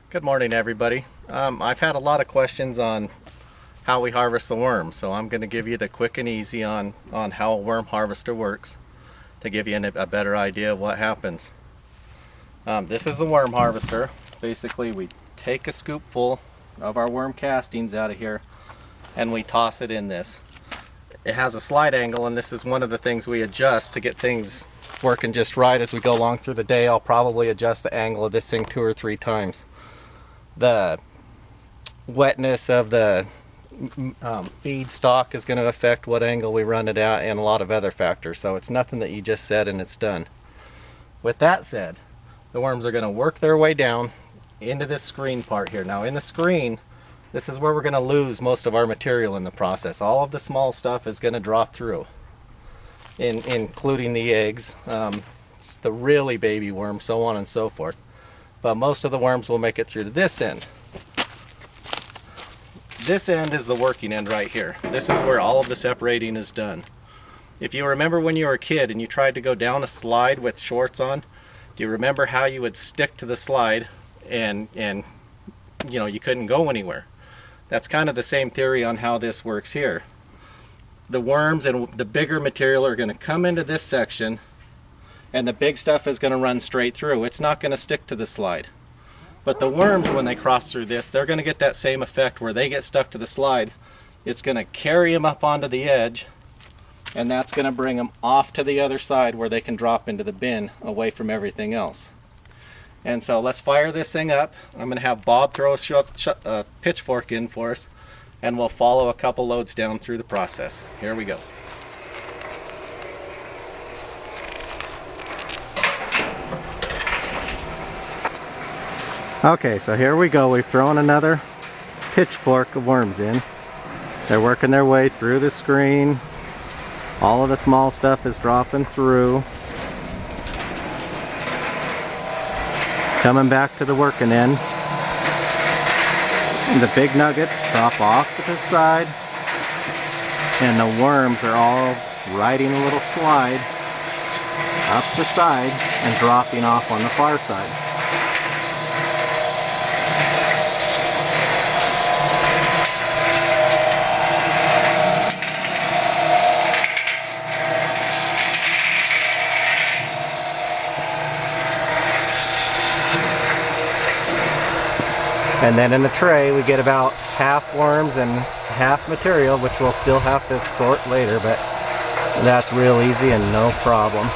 Good morning, everybody. I've had a lot of questions on how we harvest the worms, so I'm going to give you the quick and easy on how a worm harvester works to give you a better idea of what happens. This is the worm harvester. Basically, we take a scoopful of our worm castings out of here and we toss it in this. It has a slide angle, and this is one of the things we adjust to get things working just right as we go along through the day. I'll probably adjust the angle of this thing 2 or 3 times. The wetness of the feed stock is going to affect what angle we run it at, and a lot of other factors, so it's nothing that you just set and it's done. With that said, the worms are going to work their way down into this screen part here. Now in the screen, this is where we're going to lose most of our material in the process. All of the small stuff is going to drop through, including the eggs, it's the really baby worms, so on and so forth. But most of the worms will make it through to this end. This end is the working end right here. This is where all of the separating is done. If you remember when you were a kid and you tried to go down a slide with shorts on, do you remember how you would stick to the slide and you know, you couldn't go anywhere? That's kind of the same theory on how this works here. The worms and the bigger material are going to come into this section, and the big stuff is going to run straight through. It's not going to stick to the slide. But the worms, when they cross through this, they're going to get that same effect where they get stuck to the slide. It's going to carry them up onto the edge, and that's going to bring them off to the other side where they can drop into the bin away from everything else. And so let's fire this thing up. I'm going to have Bob throw a pitchfork in for us, and we'll follow a couple loads down through the process. Here we go. Okay, so here we go. We've thrown another pitchfork of worms in. They're working their way through the screen. All of the small stuff is dropping through. Coming back to the working end. And the big nuggets drop off to the side. And the worms are all riding a little slide up the side and dropping off on the far side. And then in the tray we get about half worms and half material, which we'll still have to sort later, but that's real easy and no problem.